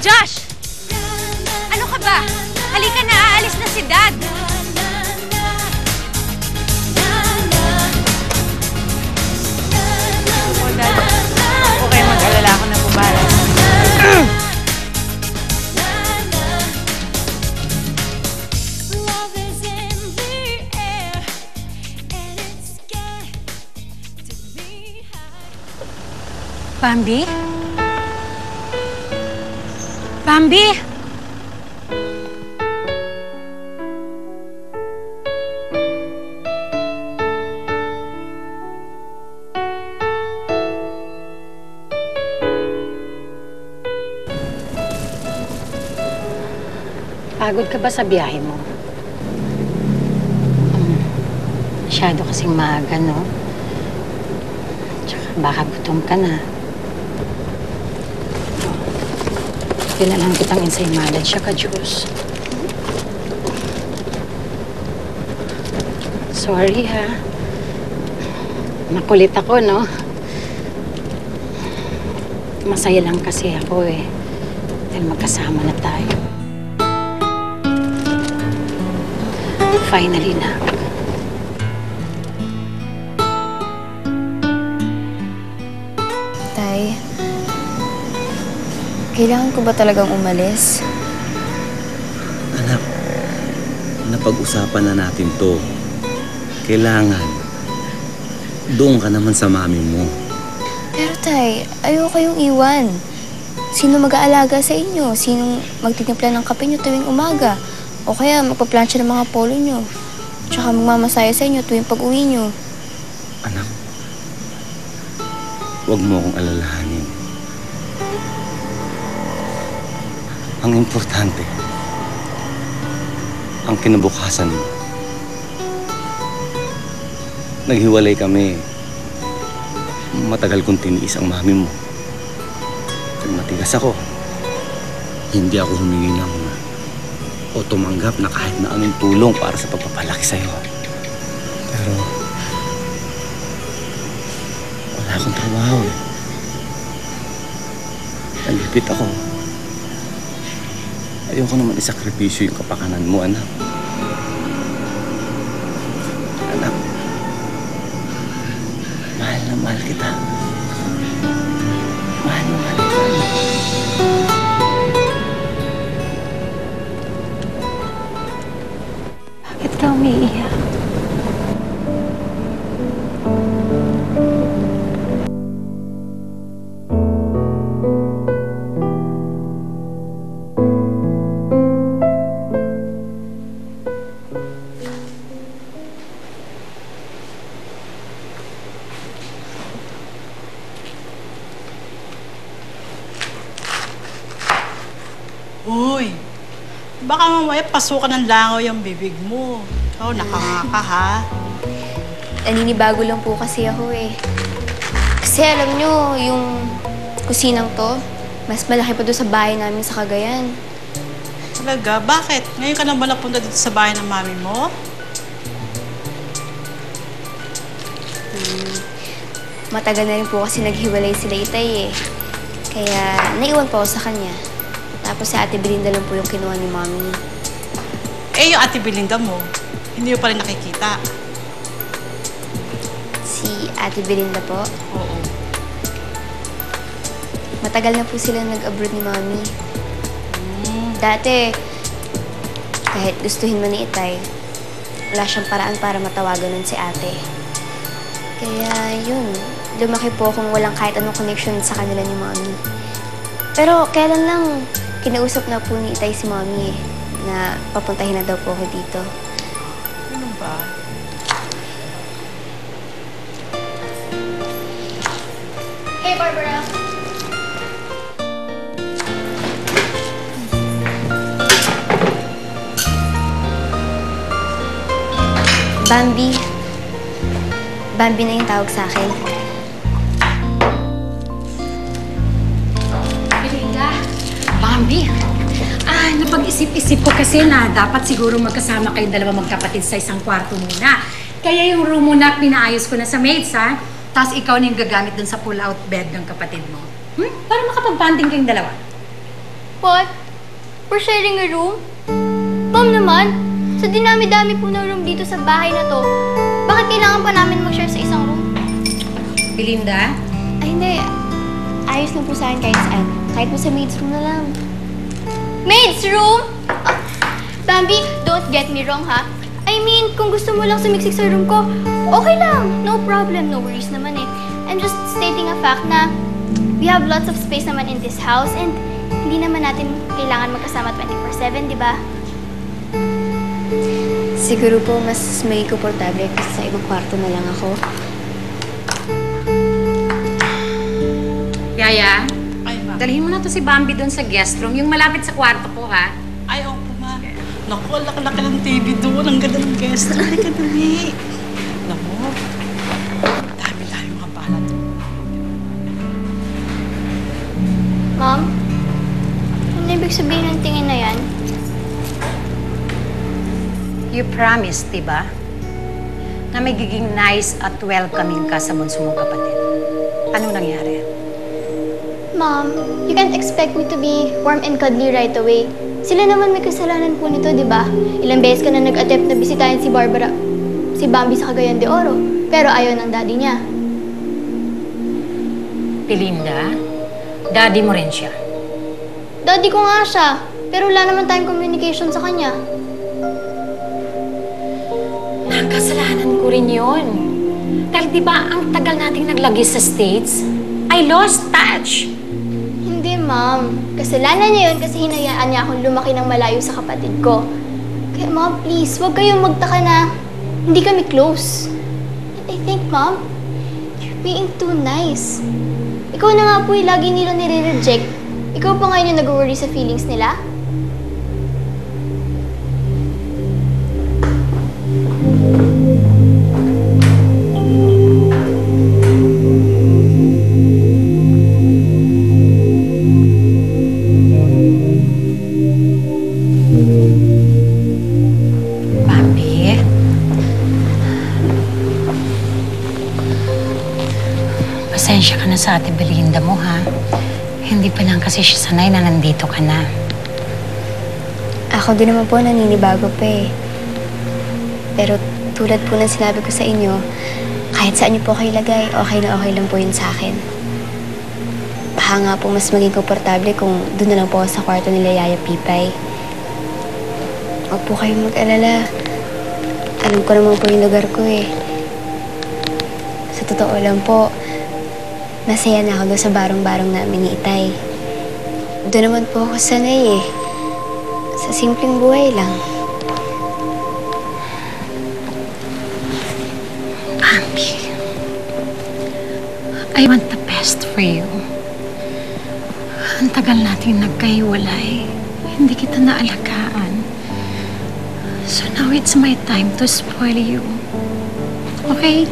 Josh! Ano ka ba? Halika na, aalis na si Dad! Opo, Dad. Huwag kayo mag-alala, ako na bumala. Bambi? Bambi? Pagod ka ba sa biyahe mo? Masyado kasing maaga, no? Tsaka baka gutom ka na. Pinalang kitang insaymalad siya ka, Diyos. Sorry, ha? Makulit ako, no? Masaya lang kasi ako, eh. Dahil magkasama na tayo. Finally na. Tay, kailangan ko ba talagang umalis? Anak, napag-usapan na natin to. Kailangan. Doon ka naman sa mami mo. Pero Tay, ayoko kayong iwan. Sino mag-aalaga sa inyo? Sinong magtitimpla ng kape nyo tuwing umaga? O kaya magpaplansya ng mga polo nyo? Tsaka magmamasaya sa inyo tuwing pag-uwi nyo? Anak, huwag mo akong alalahanin. Ang importante, ang kinabukasan mo. Naghiwalay kami. Matagal kong tiniis ang mami mo. Kung matigas ako, hindi ako humingi ng o tumanggap na kahit na anong tulong para sa pagpapalaki sa'yo. Pero wala akong trabaho, eh. Nalipit ako. Ayoko naman isakripisyo yung kapakanan mo, anak. Anak, mahal na mahal kita. Mahal na mahal kita. Bakit ka umiiyak? Uy, baka mamaya pasukan ng langaw yung bibig mo. Ikaw, nakangaka ha? Naninibago lang po kasi ako eh. Kasi alam nyo, yung kusinang to, mas malaki pa doon sa bahay namin sa Cagayan. Talaga? Bakit? Ngayon ka lang ba napunta dito sa bahay ng mami mo? Matagal na rin po kasi naghiwalay sila Itay eh. Kaya naiwan po ako sa kanya. Tapos si Ate Belinda lang po yung kinuha ni Mami. Eh, yung Ate Belinda mo, hindi mo pa rin nakikita. Si Ate Belinda po? Oo. Matagal na po sila nag-abroad ni Mami. Dati, kahit gustuhin mo ni Itay, wala siyang paraan para matawagan nun si Ate. Kaya yun, lumaki po akong walang kahit anong connection sa kanila ni Mami. Pero kailan lang, kinausap na po ni Itay si Mami eh, na papuntahin na daw po ako dito. Ano ba? Hey, Barbara! Bambi. Bambi na yung tawag sa akin. Bambi, napag-isip-isip ko kasi na dapat siguro magkasama kayong dalawa magkapatid sa isang kwarto muna. Kaya yung room muna pinaayos ko na sa maids, ha? Tapos ikaw na yung gagamit dun sa pull-out bed ng kapatid mo. Para makapag-banding kayong dalawa. What? We're sharing a room? Mom naman, sa dinami-dami po ng room dito sa bahay na to, bakit kailangan pa namin mag-share sa isang room? Belinda? Ay, hindi. Ayos lang po sa akin kahit saan. Kahit po sa maid's room na lang. Maid's room? Ah, Bambi, don't get me wrong ha. I mean, kung gusto mo lang sumiksik sa room ko, okay lang. No problem, no worries naman eh. I'm just stating a fact na we have lots of space naman in this house and hindi naman natin kailangan magkasama 24/7, di ba? Siguro po mas may komportable kasi sa ibang kwarto na lang ako. Yaya, Ay, ma. dalhin mo na to si Bambi doon sa guest room, yung malapit sa kwarto ko, ha? Ay, opo, ma. Naku, ang laki-laki ng TV doon. Ang ganda ng guest. Halika dali. Naku, dami-dami mga bala doon. Mom, ano ibig sabihin ng tingin na yan? You promised, diba? Na magiging nice at welcoming ka sa bunso mong kapatid. Ano nangyari? Mom, you can't expect me to be warm and cuddly right away. Sila naman may kasalanan po nito, di ba? Ilang beses ka na nag-attempt na bisitahin si Bambi sa Cagayan de Oro, pero ayaw ng daddy niya. Belinda, daddy mo rin siya. Daddy ko nga siya, pero wala naman tayong communication sa kanya. Kasalanan ko rin yun. Dahil di ba ang tagal nating naglagi sa States, I lost touch. Hindi, Mom. Kasalanan niya yun kasi hinayaan niya akong lumaki ng malayo sa kapatid ko. Kaya, Mom, please, huwag kayong magtaka na hindi kami close. And I think, Mom, you're being too nice. Ikaw na nga po yung lagi nila nire-reject. Ikaw pa ngayon yung nag-worry sa feelings nila? Pasensya ka na sa ate Belinda mo, ha? Hindi pa lang kasi siya sanay na nandito ka na. Ako din naman po naninibago pa eh. Pero tulad po ng sinabi ko sa inyo, kahit saan niyo po kayo lagay, okay na okay lang po yun sa akin. Baka nga po mas maging komportable kung doon na lang po ako sa kwarto nila Yaya Pipay. Huwag po kayong mag-alala. Alam ko naman po yung lugar ko eh. Sa totoo lang po, masaya na ako doon sa barong-barong namin ni Itay. Doon naman po ako sanay eh. Sa simpleng buhay lang. Bambi, I want the best for you. Ang tagal nating nagkahiwalay. Hindi kita naalagaan. So now it's my time to spoil you. Okay?